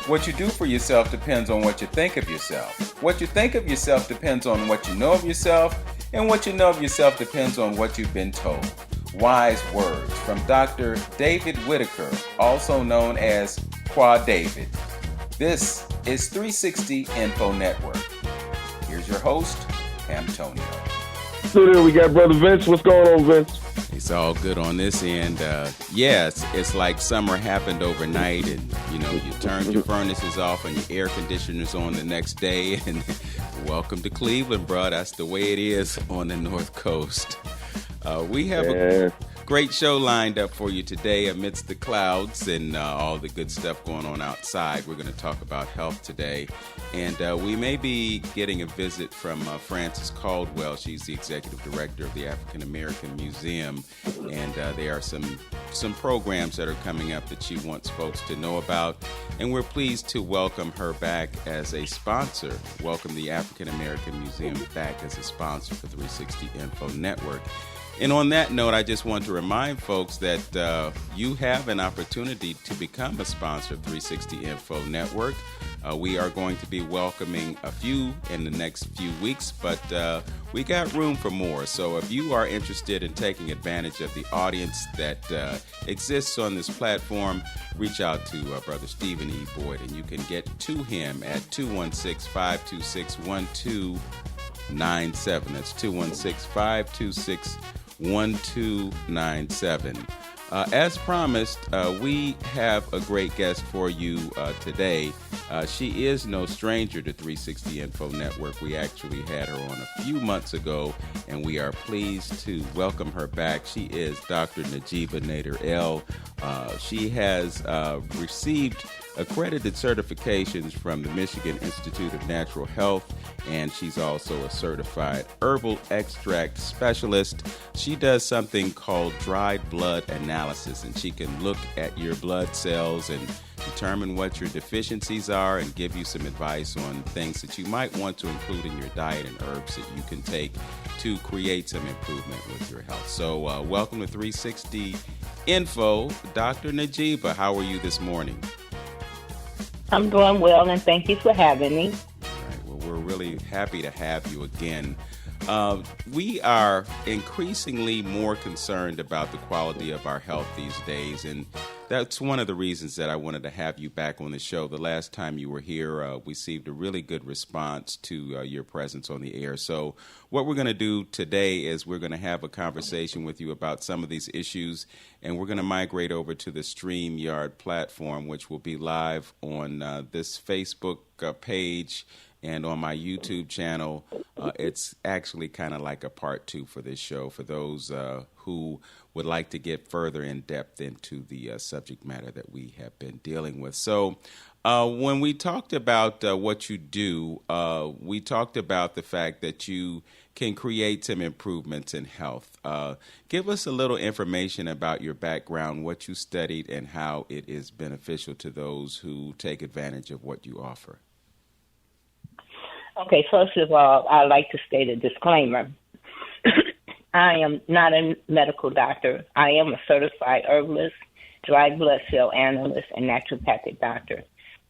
What you do for yourself depends on what you think of yourself. What you think of yourself depends on what you know of yourself, and what you know of yourself depends on what you've been told. Wise words from Dr. David Whitaker, also known as Qua David. This is 360 Info Network. Here's your host, Hamptonio. So there we got Brother Vince. What's going on, Vince? It's all good on this end. Yes, it's like summer happened overnight, and you turned your furnaces off and your air conditioners on the next day. And welcome to Cleveland, bro. That's the way it is on the North Coast. We have a great show lined up for you today amidst the clouds and all the good stuff going on outside. We're going to talk about health today. And we may be getting a visit from Frances Caldwell. She's the executive director of the African American Museum. And there are some programs that are coming up that she wants folks to know about. And we're pleased to welcome her back as a sponsor. Welcome the African American Museum back as a sponsor for 360 Info Network. And on that note, I just want to remind folks that you have an opportunity to become a sponsor of 360 Info Network. We are going to be welcoming a few in the next few weeks, but we got room for more. So if you are interested in taking advantage of the audience that exists on this platform, reach out to Brother Stephen E. Boyd, and you can get to him at 216-526-1297. That's 216-526-1297. As promised, we have a great guest for you today. She is no stranger to 360 Info Network. We actually had her on a few months ago, and we are pleased to welcome her back. She is Dr. Najibah Nadir. She has received accredited certifications from the Michigan Institute of Natural Health, and she's also a certified herbal extract specialist. She does something called dried blood analysis, and she can look at your blood cells and determine what your deficiencies are and give you some advice on things that you might want to include in your diet and herbs that you can take to create some improvement with your health. So welcome to 360 Info, Dr. Najibah. How are you this morning? I'm doing well, and thank you for having me. All right. Well, we're really happy to have you again. We are increasingly more concerned about the quality of our health these days, and that's one of the reasons that I wanted to have you back on the show. The last time you were here, we received a really good response to your presence on the air. So what we're going to do today is we're going to have a conversation with you about some of these issues, and we're going to migrate over to the StreamYard platform, which will be live on this Facebook page and on my YouTube channel. It's actually kind of like a part two for this show for those who would like to get further in depth into the subject matter that we have been dealing with. So when we talked about what you do, we talked about the fact that you can create some improvements in health. Give us a little information about your background, what you studied, and how it is beneficial to those who take advantage of what you offer. Okay, first of all, I'd like to state a disclaimer. I am not a medical doctor. I am a certified herbalist, dried blood cell analyst, and naturopathic doctor.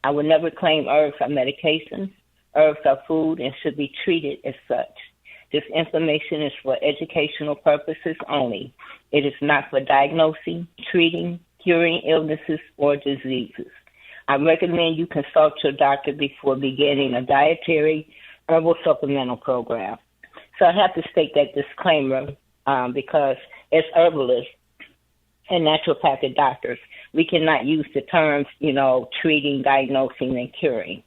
I would never claim herbs are medications. Herbs are food and should be treated as such. This information is for educational purposes only. It is not for diagnosing, treating, curing illnesses or diseases. I recommend you consult your doctor before beginning a dietary herbal supplemental program. So I have to state that disclaimer because as herbalists and naturopathic doctors, we cannot use the terms, treating, diagnosing, and curing.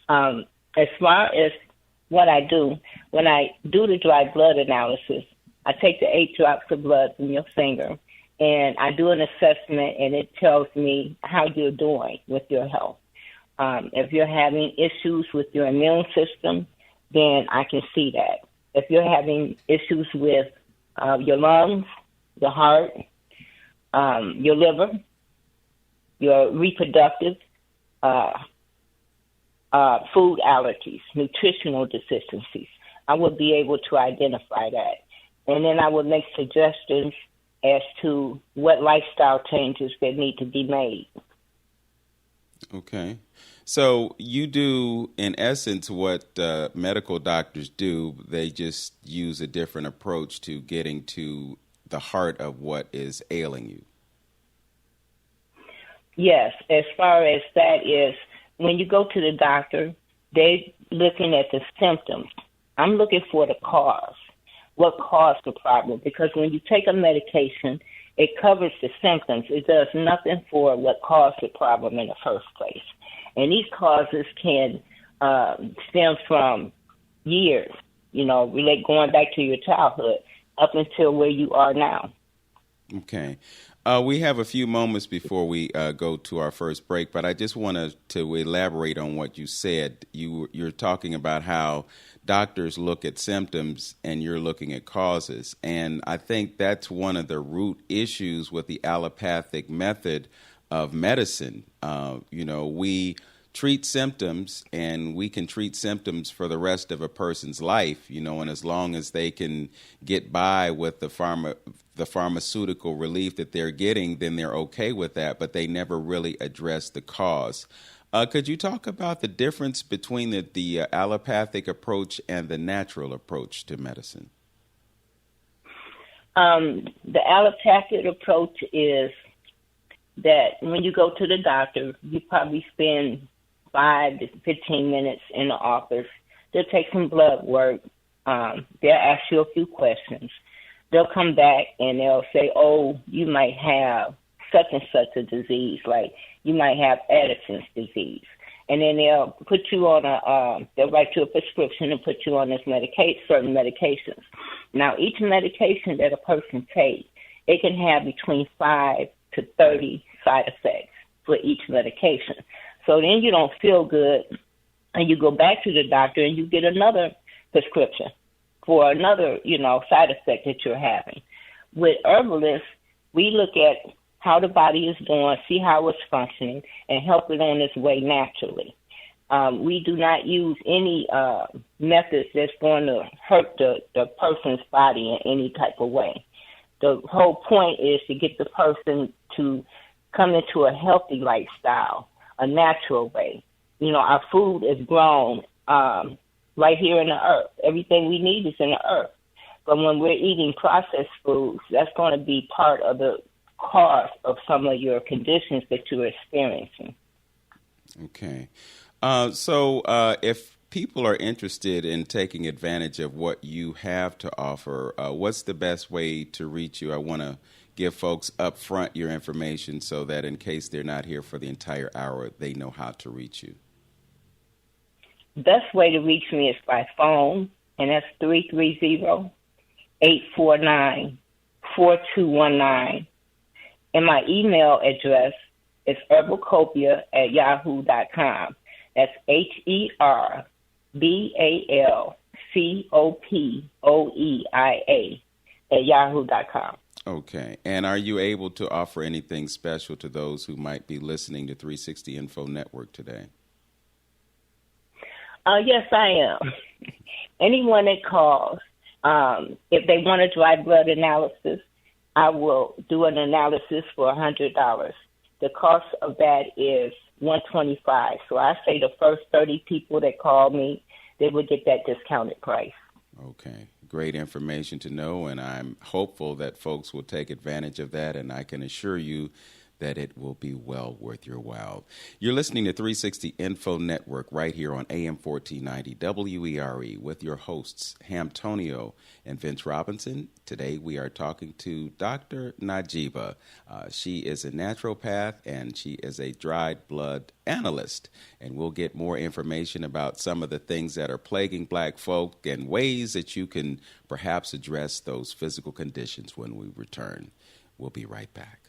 As far as what I do, when I do the dry blood analysis, I take the 8 drops of blood from your finger, and I do an assessment, and it tells me how you're doing with your health. If you're having issues with your immune system, then I can see that. If you're having issues with your lungs, your heart, your liver, your reproductive, food allergies, nutritional deficiencies, I would be able to identify that. And then I would make suggestions as to what lifestyle changes that need to be made. Okay. So you do, in essence, what medical doctors do. They just use a different approach to getting to the heart of what is ailing you. Yes, as far as that is, when you go to the doctor, they looking at the symptoms. I'm looking for the cause. What caused the problem? Because when you take a medication, it covers the symptoms. It does nothing for what caused the problem in the first place. And these causes can stem from years, relate going back to your childhood up until where you are now. Okay. We have a few moments before we go to our first break, but I just wanted to elaborate on what you said. You're talking about how doctors look at symptoms and you're looking at causes. And I think that's one of the root issues with the allopathic method of medicine. We treat symptoms, and we can treat symptoms for the rest of a person's life, and as long as they can get by with the pharmaceutical relief that they're getting, then they're okay with that, but they never really address the cause. Could you talk about the difference between the allopathic approach and the natural approach to medicine? The allopathic approach is that when you go to the doctor, you probably spend 5 to 15 minutes in the office. They'll take some blood work. They'll ask you a few questions. They'll come back and they'll say, oh, you might have such and such a disease, like you might have Addison's disease. And then they'll put you on they'll write you a prescription and put you on certain medications. Now, each medication that a person takes, it can have between 5 to 30 side effects for each medication. So then you don't feel good, and you go back to the doctor and you get another prescription for another, side effect that you're having. With Herbalist, we look at how the body is doing, see how it's functioning, and help it on its way naturally. We do not use any methods that's going to hurt the person's body in any type of way. The whole point is to get the person to come into a healthy lifestyle, a natural way. Our food is grown right here in the earth. Everything we need is in the earth. But when we're eating processed foods, that's going to be part of the cause of some of your conditions that you're experiencing. Okay. So if people are interested in taking advantage of what you have to offer, what's the best way to reach you? I want to give folks up front your information so that in case they're not here for the entire hour, they know how to reach you. The best way to reach me is by phone, and that's 330-849-4219. And my email address is herbalcopia@yahoo.com. That's herbalcopioia@yahoo.com. Okay. And are you able to offer anything special to those who might be listening to 360 Info Network today? Yes, I am. Anyone that calls, if they want a dry blood analysis, I will do an analysis for $100. The cost of that is $125. So I say the first 30 people that call me, they will get that discounted price. Okay. Great information to know, and I'm hopeful that folks will take advantage of that, and I can assure you that it will be well worth your while. You're listening to 360 Info Network right here on AM 1490 WERE with your hosts, Hamptonio and Vince Robinson. Today we are talking to Dr. Najibah. She is a naturopath and she is a dried blood analyst. And we'll get more information about some of the things that are plaguing black folk and ways that you can perhaps address those physical conditions when we return. We'll be right back.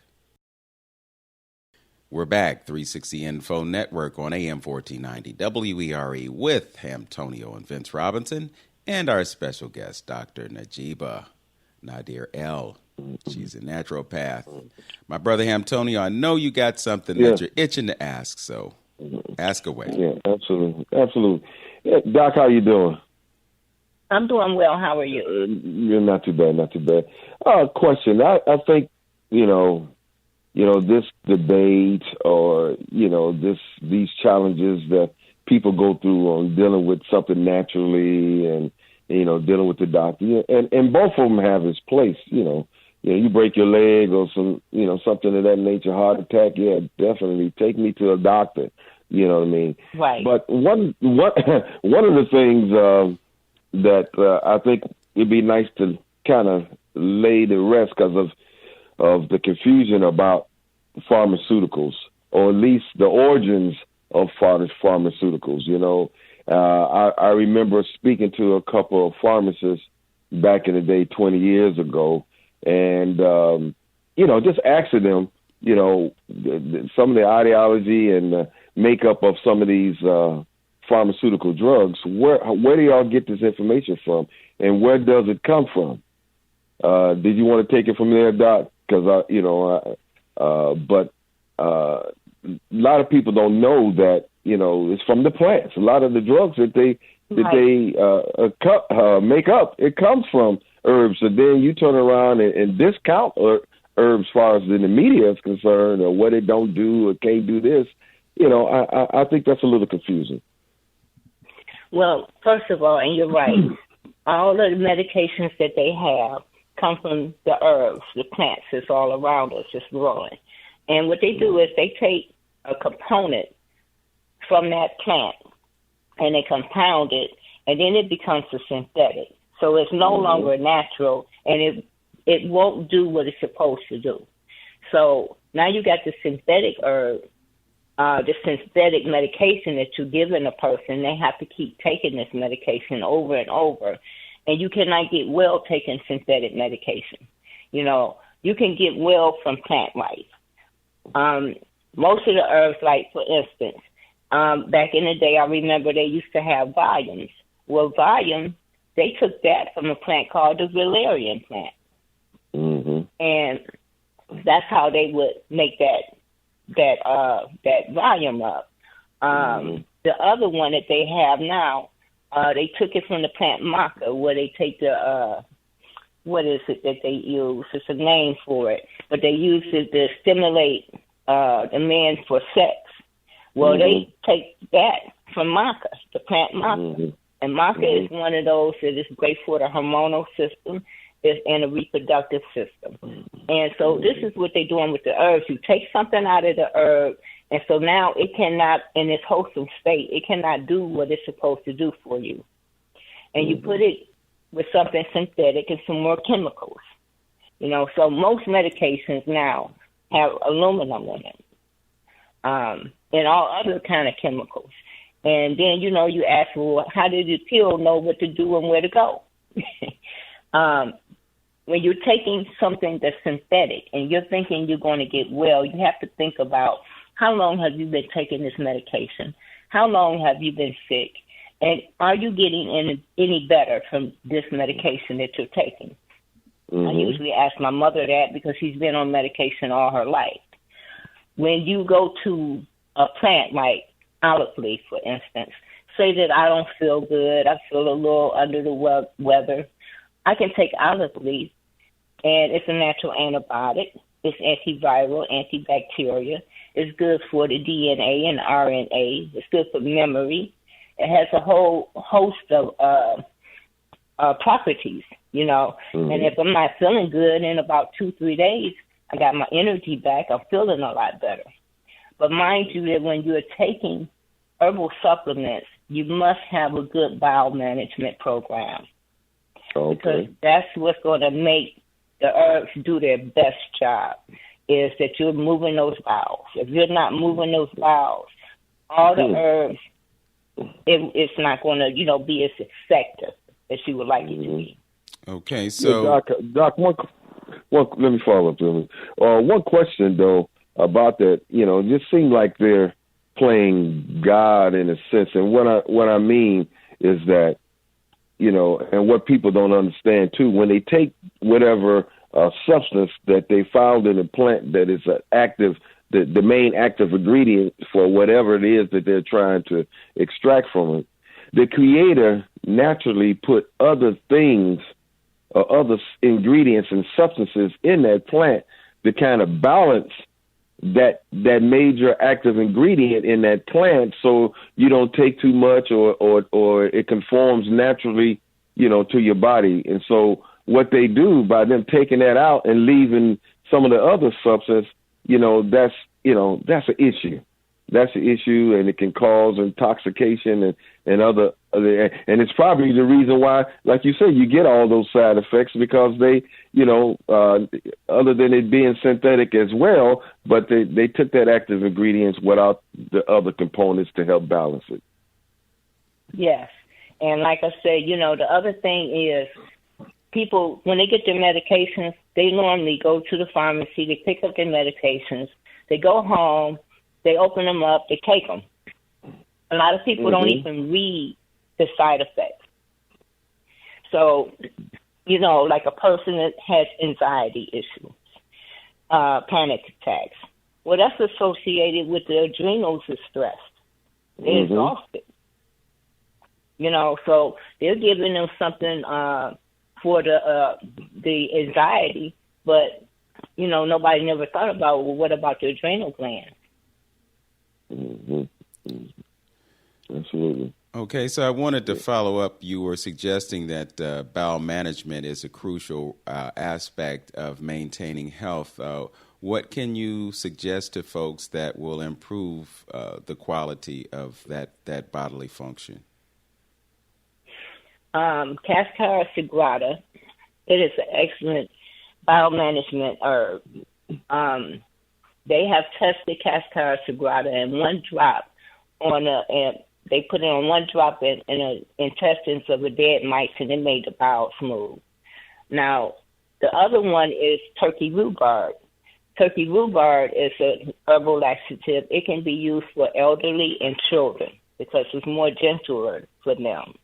We're back, 360 Info Network on AM 1490 WERE with Hamptonio and Vince Robinson and our special guest, Dr. Najibah Nadir L. She's a naturopath. My brother Hamptonio, I know you got something that you're itching to ask, so ask away. Yeah, absolutely. Absolutely. Yeah, Doc, how you doing? I'm doing well. How are you? You're not too bad, not too bad. Question. I think, this debate or, these challenges that people go through on dealing with something naturally and, dealing with the doctor. And both of them have its place, you break your leg or something of that nature, heart attack, yeah, definitely take me to a doctor. You know what I mean? Right. But one of the things that I think it'd be nice to kind of lay to rest because of the confusion about pharmaceuticals, or at least the origins of pharmaceuticals. I remember speaking to a couple of pharmacists back in the day, 20 years ago, and just asking them, some of the ideology and the makeup of some of these pharmaceutical drugs. Where do y'all get this information from, and where does it come from? Did you want to take it from there, Doc? Because but a lot of people don't know that it's from the plants. A lot of the drugs that they make up, it comes from herbs. So then you turn around and discount herbs as far as in the media is concerned, or what it don't do or can't do this. I think that's a little confusing. Well, first of all, and you're right, all of the medications that they have come from the herbs, the plants that's all around us, just growing. And what they do is they take a component from that plant and they compound it, and then it becomes a synthetic. So it's no longer natural, and it won't do what it's supposed to do. So now you got the synthetic herb, the synthetic medication that you're giving a person. They have to keep taking this medication over and over, and you cannot get well taking synthetic medication. You can get well from plant life. Most of the herbs, like for instance, back in the day, I remember they used to have volumes. Well, volume, they took that from a plant called the valerian plant. Mm-hmm. And that's how they would make that volume up. The other one that they have now, they took it from the plant maca, where they take the what is it that they use? It's a name for it, but they use it to stimulate the man for sex. Well, they take that from maca, the plant maca, and maca is one of those that is great for the hormonal system and the reproductive system. And so this is what they're doing with the herbs. You take something out of the herb, and so now it cannot, in its wholesome state, it cannot do what it's supposed to do for you. And you put it with something synthetic and some more chemicals. So most medications now have aluminum in it, and all other kind of chemicals. And then, you ask, well, how did the pill know what to do and where to go? When you're taking something that's synthetic and you're thinking you're going to get well, you have to think about how long have you been taking this medication? How long have you been sick? And are you getting any better from this medication that you're taking? I usually ask my mother that because she's been on medication all her life. When you go to a plant like olive leaf, for instance, say that I don't feel good, I feel a little under the weather, I can take olive leaf, and it's a natural antibiotic. It's antiviral, antibacterial. It's good for the DNA and RNA. It's good for memory. It has a whole host of properties, And if I'm not feeling good in about 2-3 days, I got my energy back. I'm feeling a lot better. But mind you that when you're taking herbal supplements, you must have a good bowel management program. Okay. Because that's what's going to make the herbs do their best job, is that you're moving those bowels. If you're not moving those bowels, all the herbs, it's not going to, be as effective as you would like it to be. Okay, so... Yeah, Doc, let me follow up to one question, though, about that. It just seems like they're playing God in a sense. And what I mean is that, and what people don't understand, too, when they take whatever substance that they found in a plant that is active, the main active ingredient for whatever it is that they're trying to extract from it, the creator naturally put other things or other ingredients and substances in that plant to kind of balance that major active ingredient in that plant, so you don't take too much or it conforms naturally, to your body. And so what they do by them taking that out and leaving some of the other substance, that's an issue. That's an issue, and it can cause intoxication and other, and it's probably the reason why, like you said, you get all those side effects because they, other than it being synthetic as well, but they took that active ingredients without the other components to help balance it. Yes, and like I said, the other thing is people, when they get their medications, they normally go to the pharmacy, they pick up their medications, they go home, they open them up, they take them. A lot of people don't even read the side effects. So, like a person that has anxiety issues, panic attacks, well, that's associated with the adrenals are stressed. They're exhausted. So they're giving them something for the anxiety, but, nobody never thought about, well, what about the adrenal gland? Absolutely. Okay, so I wanted to follow up. You were suggesting that bowel management is a crucial aspect of maintaining health. What can you suggest to folks that will improve the quality of that bodily function? Cascara sagrada, it is an excellent bowel management herb. They have tested Cascara sagrada in one drop they put it on one drop in the intestines of a dead mice, and it made the bowel smooth. Now, the other one is turkey rhubarb. Turkey rhubarb is an herbal laxative. It can be used for elderly and children because it's more gentler for them.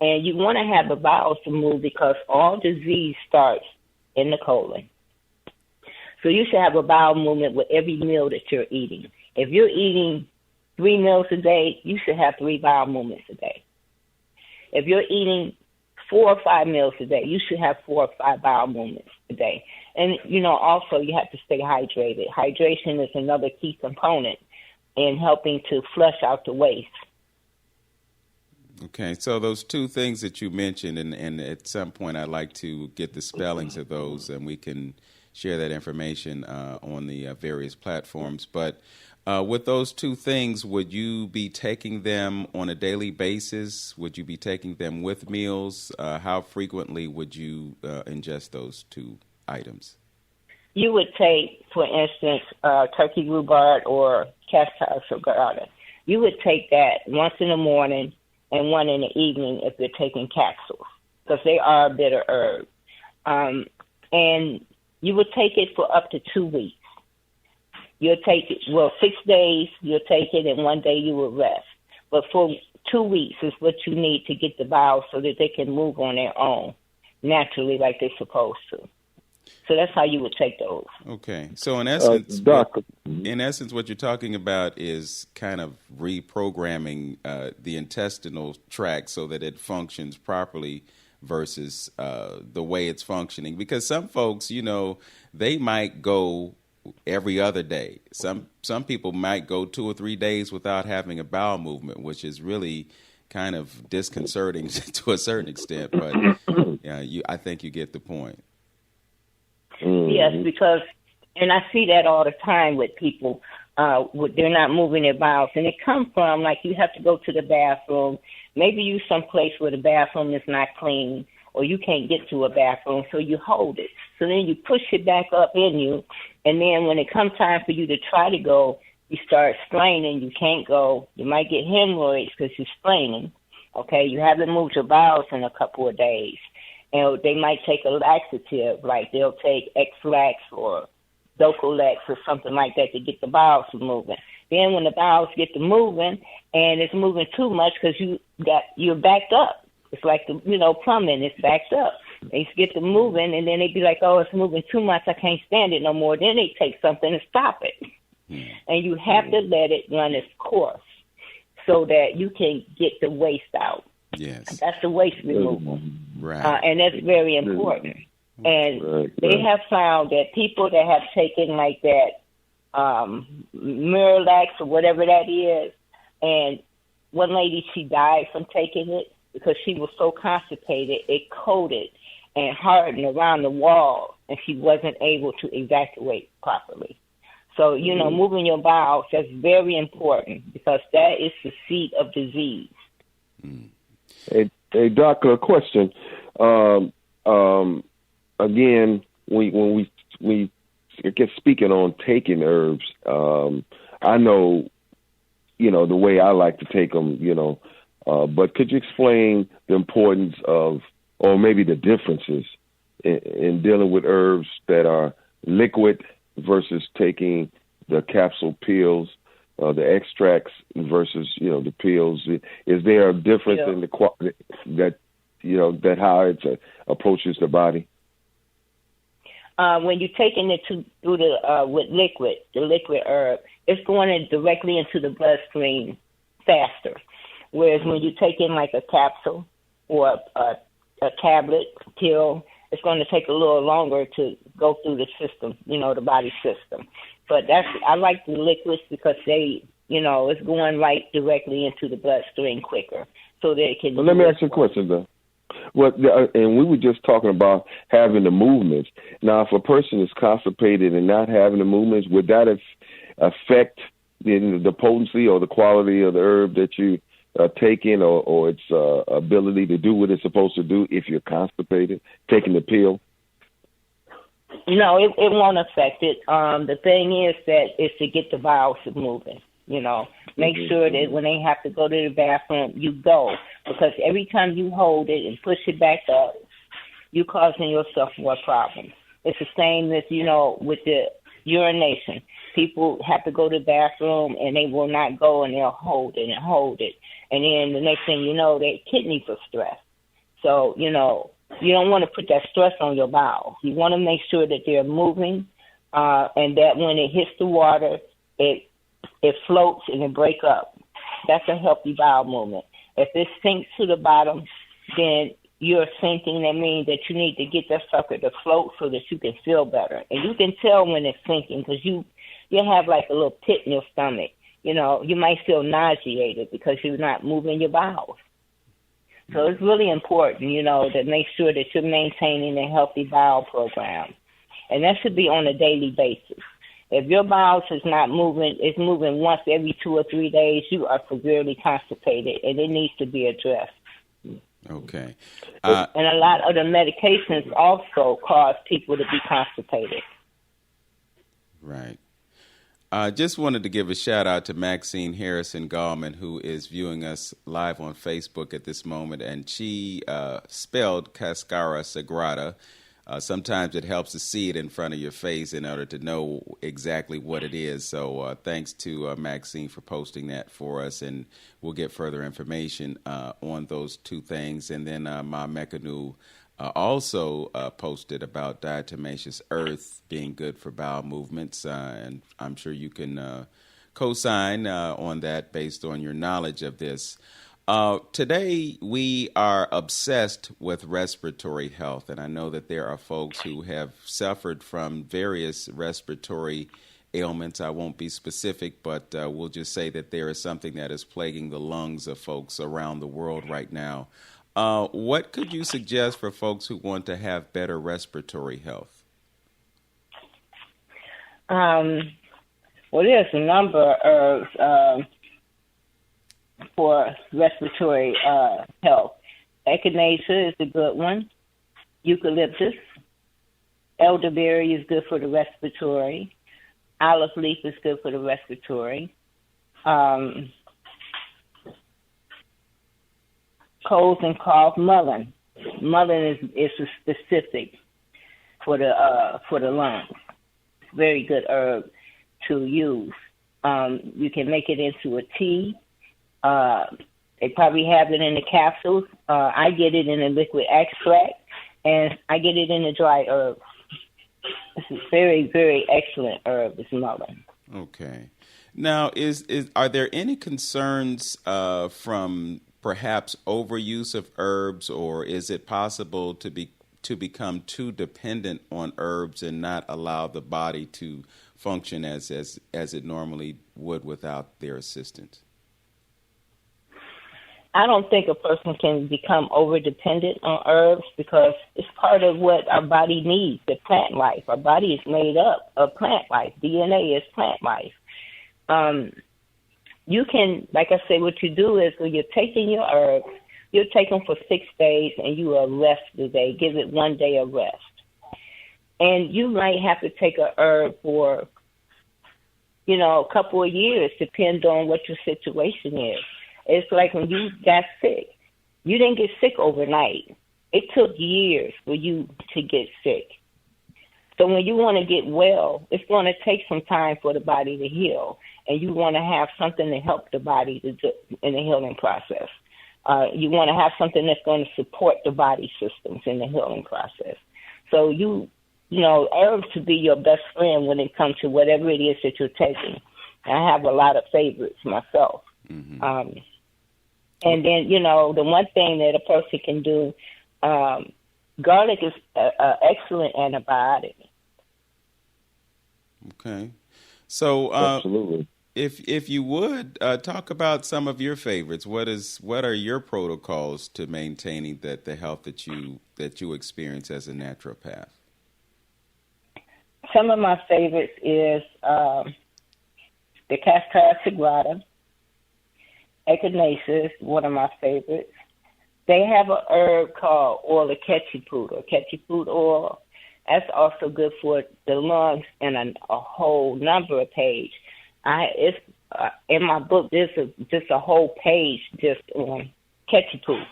And you want to have the bowels to move because all disease starts in the colon. So you should have a bowel movement with every meal that you're eating. If you're eating 3 meals a day, you should have 3 bowel movements a day. If you're eating 4 or 5 meals a day, you should have 4 or 5 bowel movements a day. And, also you have to stay hydrated. Hydration is another key component in helping to flush out the waste. Okay, so those 2 things that you mentioned, and at some point I'd like to get the spellings of those, and we can share that information on the various platforms. But with those 2 things, would you be taking them on a daily basis? Would you be taking them with meals? How frequently would you ingest those 2 items? You would take, for instance, turkey rhubarb or Cascara sagrada. You would take that once in the morning and one in the evening if you're taking capsules, because they are a bitter herb. And you would take it for up to 2 weeks. You'll take it, 6 days you'll take it, and 1 day you will rest. But for 2 weeks is what you need to get the bowels so that they can move on their own naturally like they're supposed to. So that's how you would take those. Okay. So in essence, what you're talking about is kind of reprogramming the intestinal tract so that it functions properly versus the way it's functioning. Because some folks, they might go every other day. Some people might go 2 or 3 days without having a bowel movement, which is really kind of disconcerting to a certain extent. But I think you get the point. Yes, because, and I see that all the time with people, they're not moving their bowels. And it comes from, like, you have to go to the bathroom. Maybe you someplace where the bathroom is not clean, or you can't get to a bathroom, so you hold it. So then you push it back up in you, and then when it comes time for you to try to go, you start straining. You can't go. You might get hemorrhoids because you're straining. Okay, you haven't moved your bowels in a couple of days. And they might take a laxative, like they'll take X-Lax or Docolax or something like that to get the bowels moving. Then when the bowels get to moving, and it's moving too much because you're backed up. It's like plumbing, it's backed up. They get to moving, and then they be like, oh, it's moving too much, I can't stand it no more. Then they take something to stop it. And you have to let it run its course so that you can get the waste out. Yes. That's the waste removal. Right. And that's very important. And they have found that people that have taken like that Miralax or whatever that is. And one lady, she died from taking it because she was so constipated, it coated and hardened around the wall, and she wasn't able to evacuate properly. So, moving your bowels, that's very important because that is the seat of disease. Hey, Doc, a question. Again, when we get speaking on taking herbs, I know, the way I like to take them, but could you explain the importance of, or maybe the differences in dealing with herbs that are liquid versus taking the capsule pills, the extracts versus, the pills? Is there a difference in the quality that how it approaches the body? When you're taking it through the liquid herb, it's going directly into the bloodstream faster. Whereas when you take in like a capsule or a tablet, pill, it's going to take a little longer to go through the system, the body system. But I like the liquids because they, it's going right directly into the bloodstream quicker, so that it can. Well, let me ask you a question, though. Well, and we were just talking about having the movements. Now, if a person is constipated and not having the movements, would that affect the potency or the quality of the herb that you taking, or its ability to do what it's supposed to do if you're constipated, taking the pill? No, it won't affect it. The thing is that is to get the bowels moving. Make sure that when they have to go to the bathroom, you go. Because every time you hold it and push it back up, you're causing yourself more problems. It's the same as, with the urination. People have to go to the bathroom and they will not go and they'll hold it and hold it. And then the next thing you know, their kidneys are stressed. So, you don't want to put that stress on your bowels. You want to make sure that they're moving and that when it hits the water, it floats and it breaks up. That's a healthy bowel movement. If it sinks to the bottom, then you're sinking. That means that you need to get that sucker to float so that you can feel better. And you can tell when it's sinking because you have like a little pit in your stomach. You might feel nauseated because you're not moving your bowels. So it's really important, to make sure that you're maintaining a healthy bowel program. And that should be on a daily basis. If your bowels is not moving, it's moving once every 2 or 3 days, you are severely constipated, and it needs to be addressed. Okay. And a lot of the medications also cause people to be constipated. Right. Just wanted to give a shout out to Maxine Harrison Gallman, who is viewing us live on Facebook at this moment, and she spelled Cascara Sagrada. Sometimes it helps to see it in front of your face in order to know exactly what it is. So thanks to Maxine for posting that for us, and we'll get further information on those two things. And then Ma Mekanu also posted about diatomaceous earth being good for bowel movements, and I'm sure you can co-sign on that based on your knowledge of this. Today, we are obsessed with respiratory health, and I know that there are folks who have suffered from various respiratory ailments. I won't be specific, but we'll just say that there is something that is plaguing the lungs of folks around the world right now. What could you suggest for folks who want to have better respiratory health? Well, there's a number of for respiratory health. Echinacea is a good one. Eucalyptus. Elderberry is good for the respiratory. Olive leaf is good for the respiratory. Colds and cough, mullein. Mullein is specific for the lungs. Very good herb to use. You can make it into a tea. They probably have it in the capsules. I get it in a liquid extract, and I get it in a dry herb. This is very, very excellent herb, this mullein. Okay. Now, are there any concerns from perhaps overuse of herbs, or is it possible to become too dependent on herbs and not allow the body to function as it normally would without their assistance? I don't think a person can become over dependent on herbs because it's part of what our body needs, the plant life. Our body is made up of plant life. DNA is plant life. You can, like I say, what you do is when you're taking your herbs, you'll take them for 6 days and you will rest the day. Give it 1 day of rest. And you might have to take a herb for, a couple of years, depending on what your situation is. It's like when you got sick. You didn't get sick overnight. It took years for you to get sick. So when you want to get well, it's going to take some time for the body to heal. And you want to have something to help the body to do in the healing process. You want to have something that's going to support the body systems in the healing process. So herbs to be your best friend when it comes to whatever it is that you're taking. I have a lot of favorites myself. Mm-hmm. And then, the one thing that a person can do, garlic is an excellent antibiotic. Okay. So absolutely. If you would talk about some of your favorites, what are your protocols to maintaining the health that you experience as a naturopath? Some of my favorites is the Cascara sagrada, echinacea, one of my favorites. They have an herb called oil of ketchiput or ketchiput oil. That's also good for the lungs and a whole number of pages. In my book, there's just a whole page just on ketchiput.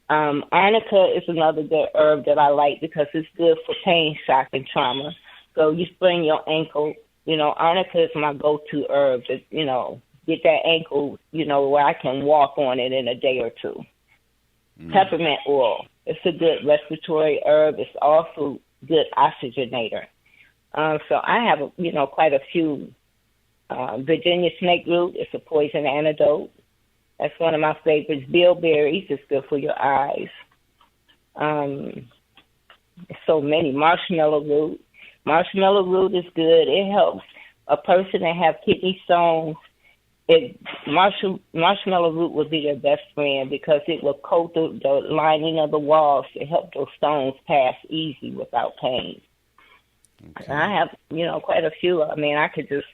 Arnica is another good herb that I like because it's good for pain, shock, and trauma. So you sprain your ankle, arnica is my go-to herb to, get that ankle, where I can walk on it in a day or two. Peppermint oil, it's a good respiratory herb. It's also good oxygenator. So I have, quite a few. Virginia snake root is a poison antidote. That's one of my favorites. Bilberries is good for your eyes. So many. Marshmallow root. Marshmallow root is good. It helps a person that have kidney stones. Marshmallow root will be their best friend because it will coat the lining of the walls to help those stones pass easy without pain. Okay. I have, quite a few. I mean, I could just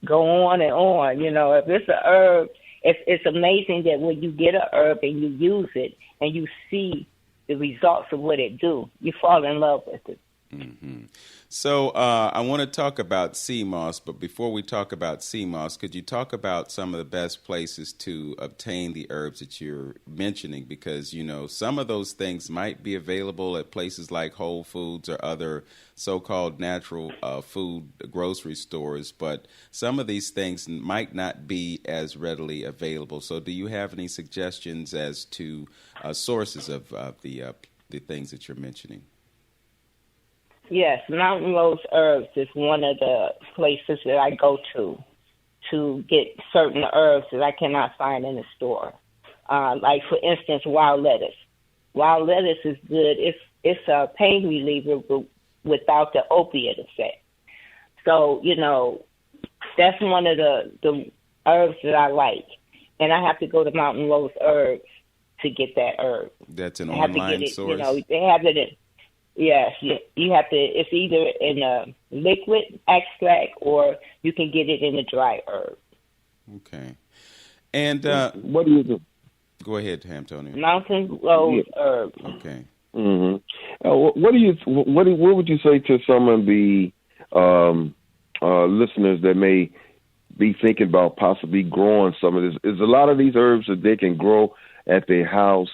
go on and on. If it's a herb, it's amazing that when you get a herb and you use it and you see the results of what it do, you fall in love with it. Mm-hmm. So I want to talk about sea moss, but before we talk about sea moss, could you talk about some of the best places to obtain the herbs that you're mentioning? Because, some of those things might be available at places like Whole Foods or other so-called natural food grocery stores, but some of these things might not be as readily available. So do you have any suggestions as to sources of the things that you're mentioning? Yes, Mountain Rose Herbs is one of the places that I go to get certain herbs that I cannot find in the store. Like, for instance, wild lettuce. Wild lettuce is good. It's a pain reliever without the opiate effect. So, that's one of the herbs that I like. And I have to go to Mountain Rose Herbs to get that herb. That's an online source? They have it in... Yes, you have to. It's either in a liquid extract or you can get it in a dry herb. Okay. And what do you do? Go ahead, Hamptonio. Mountain Rose Herb. Okay. Mm-hmm. What would you say to some of the listeners that may be thinking about possibly growing some of this? Is a lot of these herbs that they can grow at their house,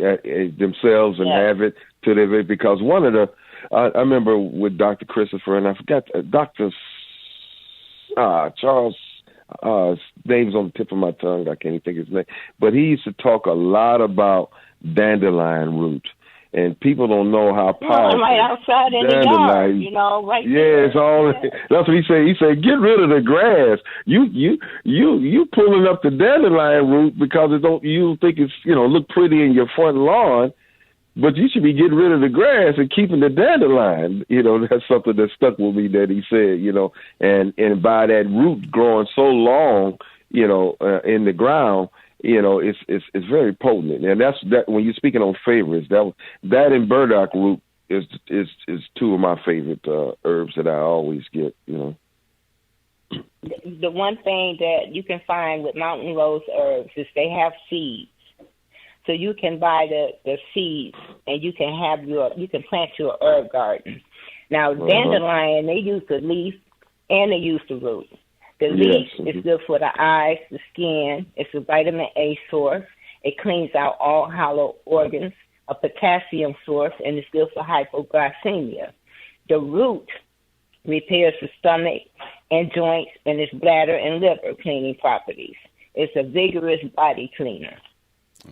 themselves and have it to their, because one of the I remember with Dr. Christopher, and I forgot Dr. Charles, name's on the tip of my tongue, I can't even think of his name, but he used to talk a lot about dandelion root. And people don't know how powerful. Right outside in the yard, right there. It's all. That's what he said. He said, "Get rid of the grass. You pulling up the dandelion root because you don't think it's look pretty in your front lawn. but you should be getting rid of the grass and keeping the dandelion. That's something that stuck with me that he said, and by that root growing so long, in the ground, it's very potent. And that's that when you're speaking on favorites, that and burdock root is two of my favorite herbs that I always get, The one thing that you can find with mountain rose herbs is they have seeds. So you can buy the seeds and you can plant your herb garden. Now, dandelion, they use the leaf and they use the root. The leaf is good for the eyes, the skin. It's a vitamin A source. It cleans out all hollow organs, a potassium source, and it's good for hypoglycemia. The root repairs the stomach and joints and its bladder and liver cleaning properties. It's a vigorous body cleaner.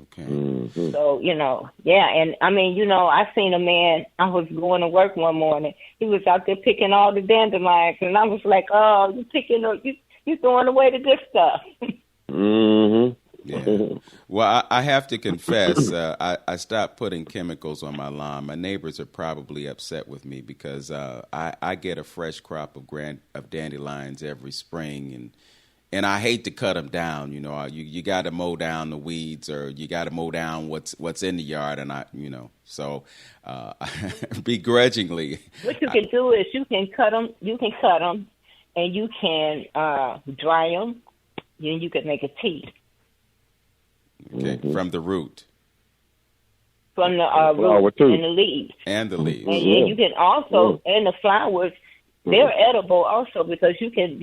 Okay. Mm-hmm. So, and I mean, I seen a man, I was going to work one morning. He was out there picking all the dandelions, and I was like, oh, you throwing away the good stuff. Mm-hmm. Yeah. Well, I have to confess, I stopped putting chemicals on my lawn. My neighbors are probably upset with me because I get a fresh crop of dandelions every spring, and I hate to cut them down. You got to mow down the weeds, or you got to mow down what's in the yard, and so begrudgingly. What you can do is you can cut them, and you can dry them, and you can make a tea. Okay, from the root. From the root and the leaves. And the leaves. And you can also, and the flowers, they're edible also because you can,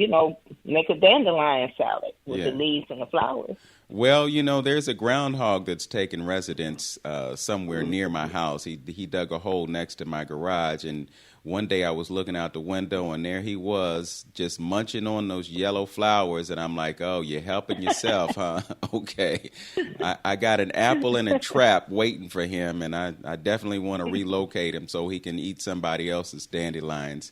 make a dandelion salad with the leaves and the flowers. Well, there's a groundhog that's taken residence somewhere near my house. He dug a hole next to my garage, and one day I was looking out the window, and there he was just munching on those yellow flowers, and I'm like, oh, you're helping yourself, huh? Okay. I got an apple in a trap waiting for him, and I definitely want to relocate him so he can eat somebody else's dandelions.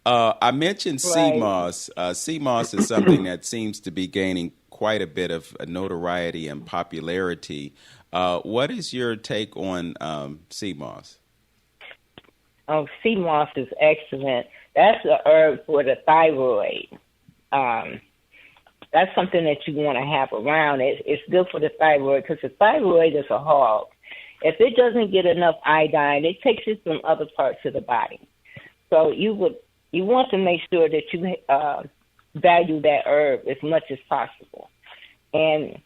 I mentioned sea moss. Sea moss is something that seems to be gaining quite a bit of notoriety and popularity. What is your take on sea moss? Oh, sea moss is excellent. That's a herb for the thyroid. That's something that you want to have around. It's good for the thyroid because the thyroid is a hog. If it doesn't get enough iodine, it takes it from other parts of the body. So you want to make sure that you value that herb as much as possible. And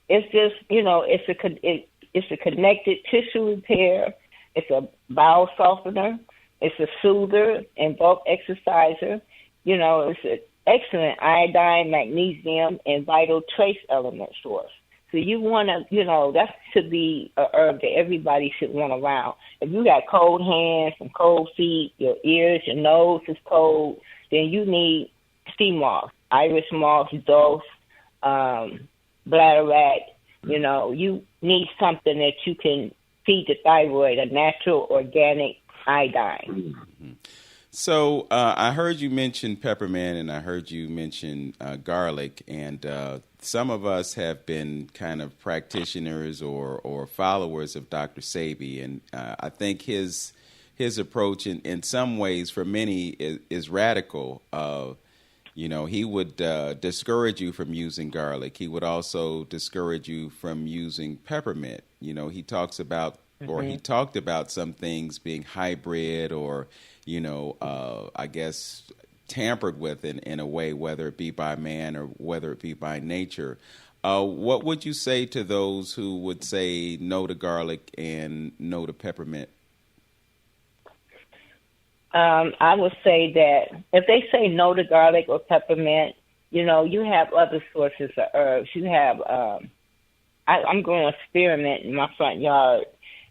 it's just, it's a connected tissue repair. It's a bowel softener. It's a soother and bulk exerciser. It's an excellent iodine, magnesium, and vital trace element source. So you want to, that should be a herb that everybody should want around. If you got cold hands and cold feet, your ears, your nose is cold, then you need sea moss, Irish moss, dulse, bladderwrack. You need something that you can feed the thyroid, a natural organic iodine. Mm-hmm. So I heard you mention peppermint, and I heard you mention garlic, and some of us have been kind of practitioners or followers of Dr. Sebi, and I think his approach in some ways for many is radical. He would discourage you from using garlic. He would also discourage you from using peppermint. He talks about, or he talked about some things being hybrid or, I guess tampered with in a way, whether it be by man or whether it be by nature. What would you say to those who would say no to garlic and no to peppermint? I would say that if they say no to garlic or peppermint, you have other sources of herbs. You have, I'm growing spearmint in my front yard,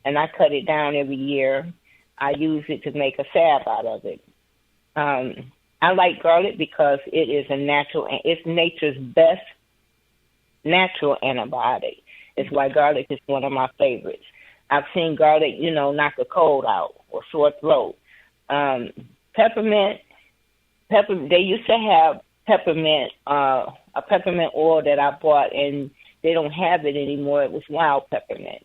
and I cut it down every year. I use it to make a salve out of it. I like garlic because it is it's nature's best natural antibiotic. It's why garlic is one of my favorites. I've seen garlic, knock a cold out or sore throat. Peppermint, they used to have peppermint, a peppermint oil that I bought, and they don't have it anymore. It was wild peppermint.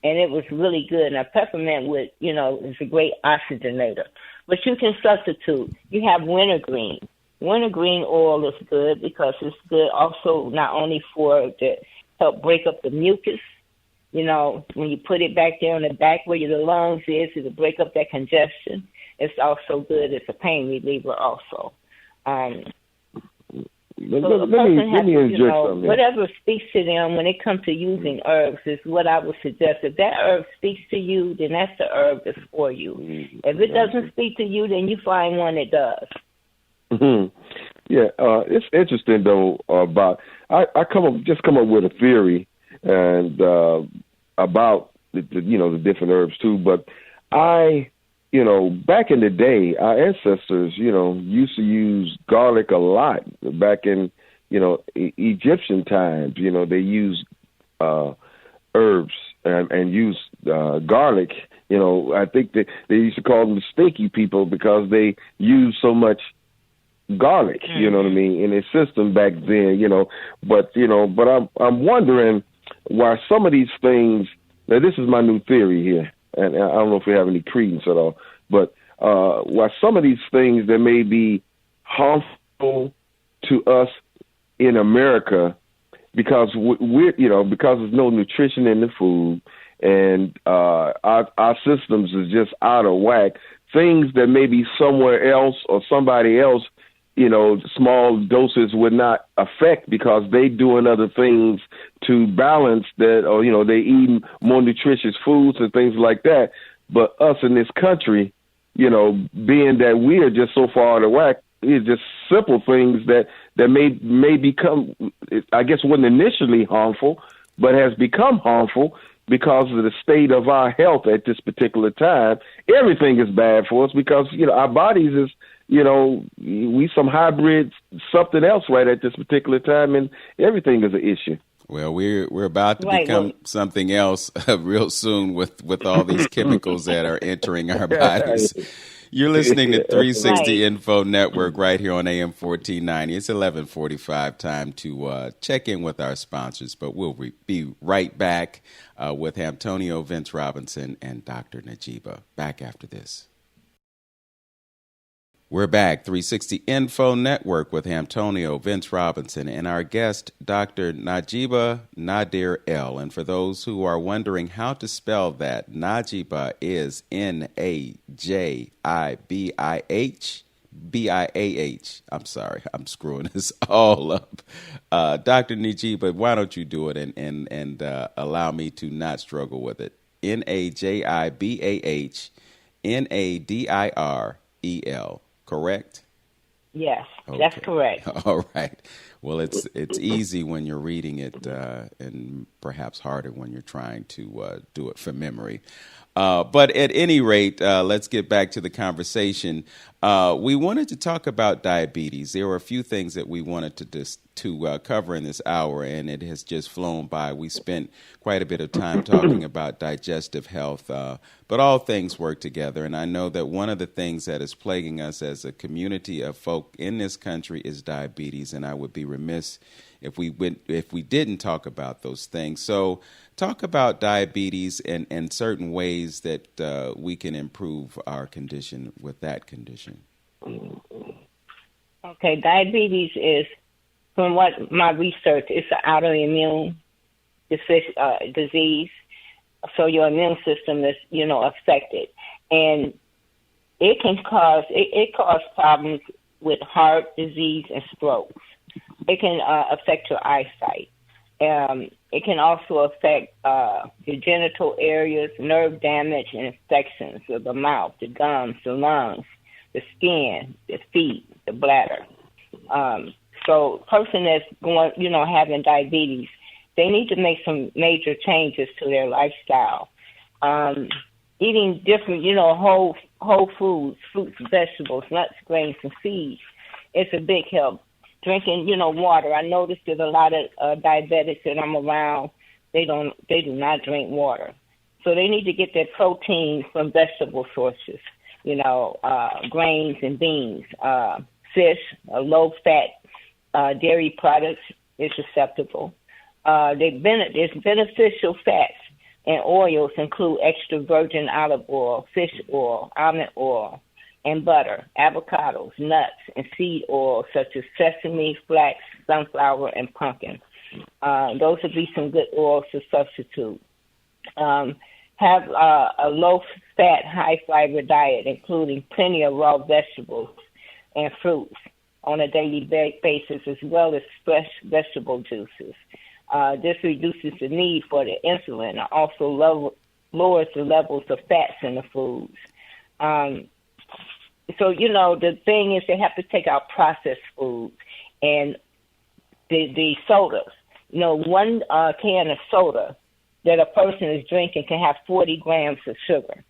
and it was really good. Now, peppermint is a great oxygenator. But you can substitute. You have wintergreen. Wintergreen oil is good because it's good also not only to help break up the mucus. When you put it back there on the back where the lungs is, it'll break up that congestion. It's also good. It's a pain reliever also. Let me inject something. Whatever speaks to them when it comes to using herbs is what I would suggest. If that herb speaks to you, then that's the herb that's for you. If it doesn't speak to you, then you find one that does. Mm-hmm. Yeah, it's interesting though. About I come up with a theory and about the different herbs too. But back in the day, our ancestors, used to use garlic a lot. Back in, Egyptian times, they used herbs and used garlic. I think they used to call them the stinky people because they used so much garlic, you know what I mean, in their system back then, But I'm wondering why some of these things. Now, this is my new theory here, and I don't know if we have any credence at all. But why some of these things that may be harmful to us in America, because because there's no nutrition in the food, and our systems is just out of whack. Things that maybe somewhere else or somebody else, small doses would not affect because they doing other things to balance that, or they eating more nutritious foods and things like that. But us in this country, being that we are just so far out of whack, it's just simple things that may become, I guess, wasn't initially harmful, but has become harmful because of the state of our health at this particular time. Everything is bad for us because, our bodies is, we some hybrid something else right at this particular time, and everything is an issue. Well, we're about to become something else real soon with all these chemicals that are entering our bodies. You're listening to 360 Info Network right here on AM 1490. It's 11:45 time to check in with our sponsors, but we'll be right back with Hamptonio, Vince Robinson, and Dr. Najibah. Back after this. We're back, 360 Info Network with Hamptonio, Vince Robinson, and our guest, Dr. Najibah Nadir L. And for those who are wondering how to spell that, Najibah is Najibah. I'm sorry, I'm screwing this all up. Dr. Najibah, why don't you do it and allow me to not struggle with it? Najibah, correct? Yes, okay. That's correct. All right. Well, it's easy when you're reading it and perhaps harder when you're trying to do it from memory. But at any rate, let's get back to the conversation. We wanted to talk about diabetes. There were a few things that we wanted to cover in this hour, and it has just flown by. We spent quite a bit of time talking about digestive health, but all things work together. And I know that one of the things that is plaguing us as a community of folk in this country is diabetes, and I would be remiss if we didn't talk about those things. So talk about diabetes and certain ways that we can improve our condition with that condition. Okay, diabetes is, from what my research, it's an autoimmune disease. So your immune system is, affected. And it can cause problems with heart disease and strokes. It can affect your eyesight. It can also affect your genital areas, nerve damage and infections of the mouth, the gums, the lungs, the skin, the feet, the bladder. So person that's having diabetes, they need to make some major changes to their lifestyle. Eating different, whole foods, fruits, vegetables, nuts, grains, and seeds, it's a big help. Drinking, water. I noticed there's a lot of diabetics that I'm around. They do not drink water. So they need to get their protein from vegetable sources, grains and beans, fish, low-fat dairy products is acceptable. There's beneficial fats And oils include extra virgin olive oil, fish oil, almond oil, and butter, avocados, nuts, and seed oils such as sesame, flax, sunflower, and pumpkin. Those would be some good oils to substitute. Have a low-fat, high-fiber diet, including plenty of raw vegetables and fruits on a daily basis, as well as fresh vegetable juices. This reduces the need for the insulin and also lowers the levels of fats in the foods. So, the thing is they have to take out processed foods and the sodas. One can of soda that a person is drinking can have 40 grams of sugar.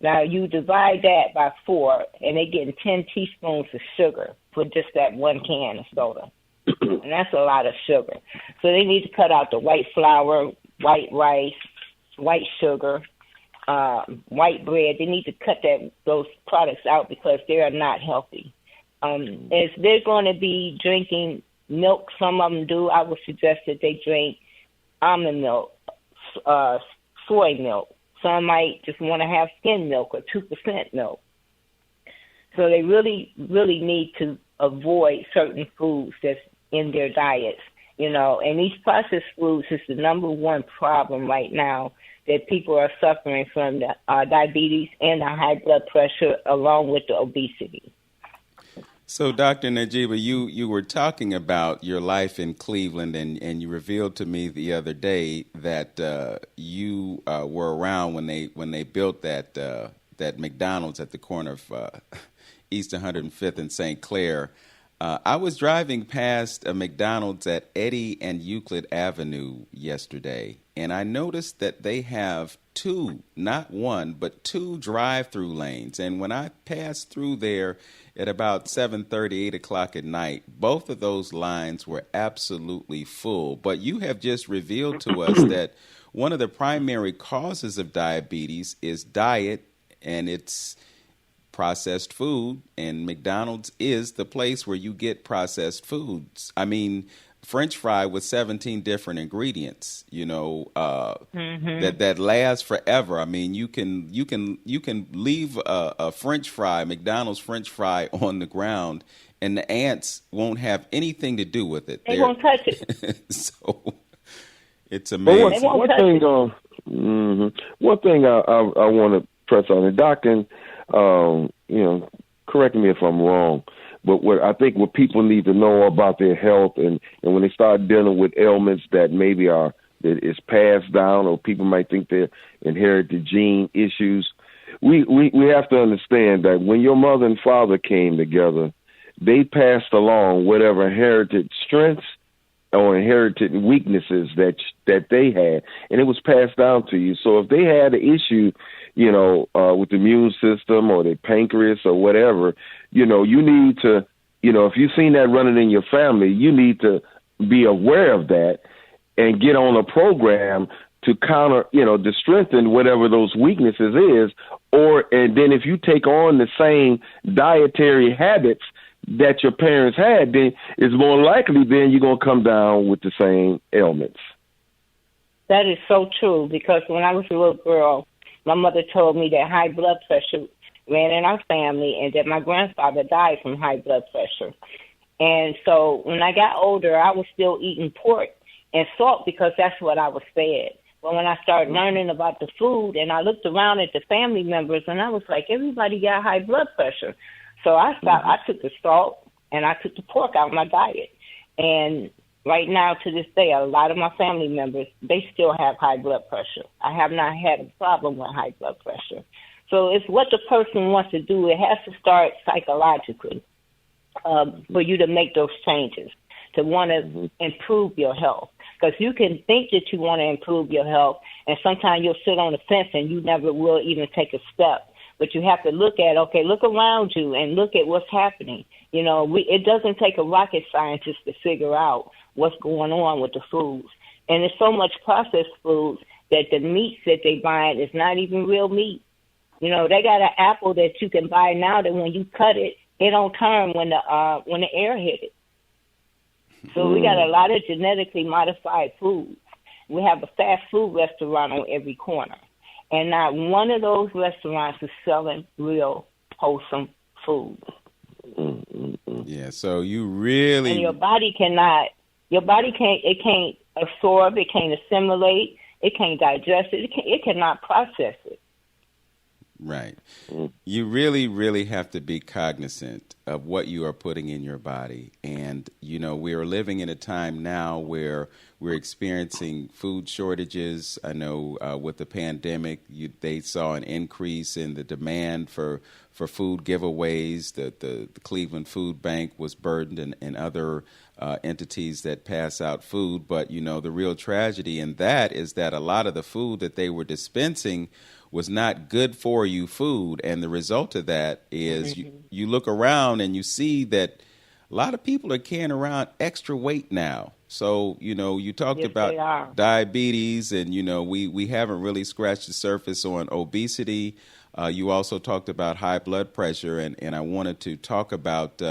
Now, you divide that by 4, and they're getting 10 teaspoons of sugar for just that one can of soda. And that's a lot of sugar. So they need to cut out the white flour, white rice, white sugar, white bread. They need to cut those products out because they are not healthy. If they're going to be drinking milk, some of them do, I would suggest that they drink almond milk, soy milk. Some might just want to have skim milk or 2% milk. So they really, really need to avoid certain foods that's in their diets, and these processed foods is the number one problem right now that people are suffering from, the diabetes and the high blood pressure along with the obesity. So, Dr. Najibah, you were talking about your life in Cleveland, and you revealed to me the other day that you were around when they built that McDonald's at the corner of East 105th and St. Clair. I was driving past a McDonald's at Eddy and Euclid Avenue yesterday, and I noticed that they have 2, not 1, but 2 drive-through lanes. And when I passed through there at about 7:30, 8 o'clock at night, both of those lines were absolutely full. But you have just revealed to us that one of the primary causes of diabetes is diet, and it's processed food, and McDonald's is the place where you get processed foods. I mean, French fry with 17 different ingredients, that last forever. I mean, you can leave a French fry, McDonald's French fry, on the ground, and the ants won't have anything to do with it. They won't touch it. So it's amazing. One thing I want to press on, and Doc, and correct me if I'm wrong, but what people need to know about their health, and when they start dealing with ailments that maybe that is passed down, or people might think they're inherited gene issues, we have to understand that when your mother and father came together, they passed along whatever inherited strengths or inherited weaknesses that they had, and it was passed down to you. So if they had an issue, with the immune system or the pancreas or whatever, you need to, if you've seen that running in your family, you need to be aware of that and get on a program to counter, to strengthen whatever those weaknesses is, and then if you take on the same dietary habits that your parents had, then it's more likely then you're going to come down with the same ailments. That is so true, because when I was a little girl, my mother told me that high blood pressure ran in our family and that my grandfather died from high blood pressure. And so when I got older, I was still eating pork and salt because that's what I was fed. But when I started learning about the food, and I looked around at the family members, and I was like, everybody got high blood pressure. So I stopped. I took the salt and I took the pork out of my diet. And right now, to this day, a lot of my family members, they still have high blood pressure. I have not had a problem with high blood pressure. So it's what the person wants to do. It has to start psychologically for you to make those changes, to want to improve your health. Because you can think that you want to improve your health, and sometimes you'll sit on the fence and you never will even take a step. But you have to look around you and look at what's happening. It doesn't take a rocket scientist to figure out what's going on with the foods. And there's so much processed foods that the meats that they buy is not even real meat. They got an apple that you can buy now that when you cut it, it don't turn when the air hit it. So we got a lot of genetically modified foods. we have a fast food restaurant on every corner, and not one of those restaurants is selling real wholesome food. Yeah, so you really... And your body can't absorb, it can't assimilate, it can't digest it, it cannot process it. Right. You really, really have to be cognizant of what you are putting in your body. And, you know, we are living in a time now where we're experiencing food shortages. I know with the pandemic, they saw an increase in the demand for food giveaways. The Cleveland Food Bank was burdened and other entities that pass out food. But, you know, the real tragedy in that is that a lot of the food that they were dispensing was not good for you food. And the result of that is you look around and you see that a lot of people are carrying around extra weight now. So, you know, you talked about diabetes and, you know, we haven't really scratched the surface on obesity. You also talked about high blood pressure, and I wanted to talk about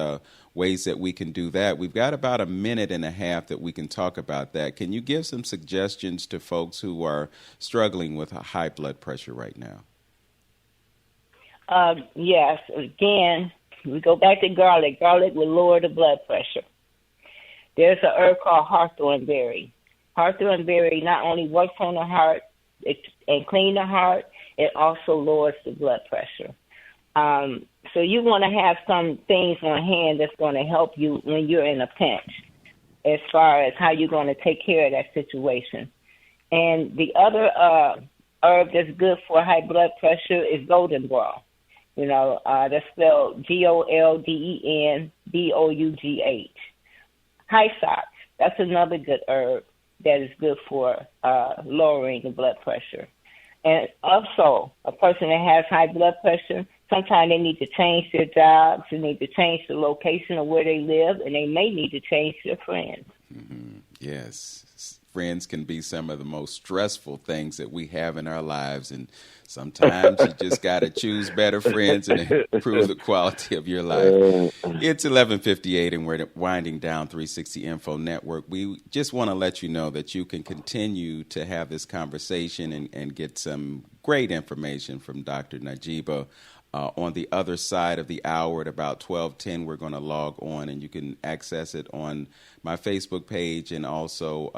ways that we can do that. We've got about a minute and a half that we can talk about that. Can you give some suggestions to folks who are struggling with high blood pressure right now? Yes. Again, we go back to garlic. Garlic will lower the blood pressure. There's an herb called hawthorn berry. Hawthorn berry not only works on the heart and clean the heart, it also lowers the blood pressure. So you want to have some things on hand that's going to help you when you're in a pinch as far as how you're going to take care of that situation. And the other herb that's good for high blood pressure is goldenrod. You know, that's spelled GOLDENBOUGH. Hyssop, that's another good herb that is good for lowering the blood pressure. And also, a person that has high blood pressure, sometimes they need to change their jobs, they need to change the location of where they live, and they may need to change their friends. Mm-hmm. Yes. Friends can be some of the most stressful things that we have in our lives, and sometimes you just got to choose better friends and improve the quality of your life. It's 11:58, and we're winding down 360 Info Network. We just want to let you know that you can continue to have this conversation and get some great information from Dr. Najibah. On the other side of the hour at about 12:10, we're going to log on, and you can access it on my Facebook page and also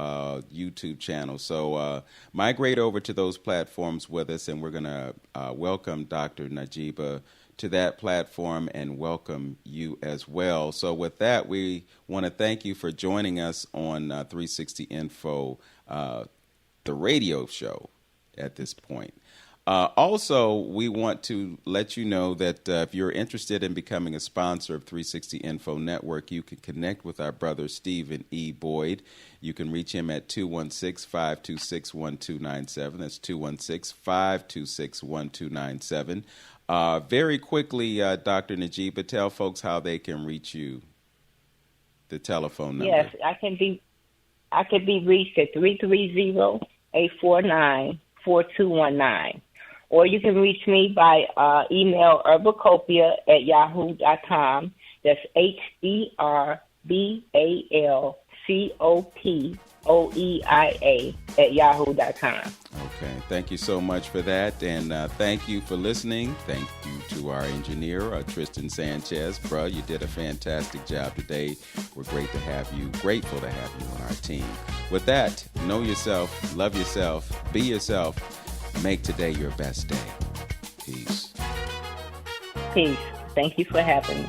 YouTube channel. So migrate over to those platforms with us, and we're going to welcome Dr. Najibah to that platform and welcome you as well. So with that, we want to thank you for joining us on 360 Info, the radio show at this point. Also, we want to let you know that if you're interested in becoming a sponsor of 360 Info Network, you can connect with our brother Stephen E. Boyd. You can reach him at 216-526-1297. That's 216-526-1297. Very quickly, Dr. Najibah, tell folks how they can reach you, the telephone number. Yes, I can be reached at 330-849-4219. Or you can reach me by email herbalcopia@yahoo.com. That's HERBALCOPOEIA@yahoo.com. Okay. Thank you so much for that. And thank you for listening. Thank you to our engineer, Tristan Sanchez. Bruh, you did a fantastic job today. We're grateful to have you on our team. With that, know yourself, love yourself, be yourself. Make today your best day. Peace. Peace. Thank you for having me.